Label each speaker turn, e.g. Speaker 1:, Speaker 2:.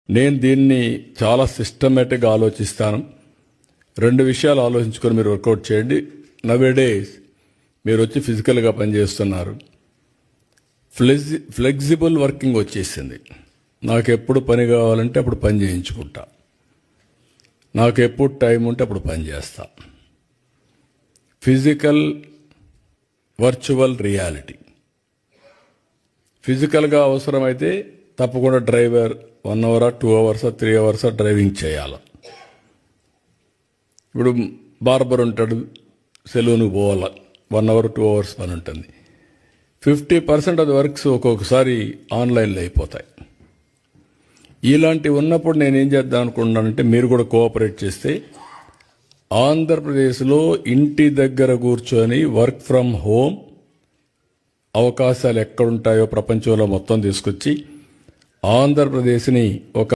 Speaker 1: నేను దీన్ని చాలా సిస్టమేటిక్గా ఆలోచిస్తాను. 2 విషయాలు ఆలోచించుకొని మీరు వర్కౌట్ చేయండి. నవేడేస్ మీరు వచ్చి ఫిజికల్గా పనిచేస్తున్నారు. ఫ్లెక్సిబుల్ వర్కింగ్ వచ్చేసింది. నాకు ఎప్పుడు పని కావాలంటే అప్పుడు పని చేయించుకుంటా, నాకు ఎప్పుడు టైం ఉంటే అప్పుడు పని చేస్తా. Physical virtual reality. ఫిజికల్గా అవసరమైతే తప్పకుండా driver 1 hour 2 hours 3 hours driving చేయాలి. ఇప్పుడు బార్బర్ ఉంటాడు, సెలూన్కి పోవాలి, 1 అవర్ 2 అవర్స్ పని ఉంటుంది. 50% ఆఫ్ ది వర్క్స్ ఒక్కొక్కసారి ఆన్లైన్లో అయిపోతాయి. ఇలాంటివి ఉన్నప్పుడు నేనేం చేద్దాం అనుకుంటున్నానంటే మీరు కూడా కోఆపరేట్ చేస్తే ఆంధ్రప్రదేశ్లో ఇంటి దగ్గర కూర్చొని వర్క్ ఫ్రమ్ హోమ్ అవకాశాలు ఎక్కడుంటాయో ప్రపంచంలో మొత్తం తీసుకొచ్చి ఆంధ్రప్రదేశ్ని ఒక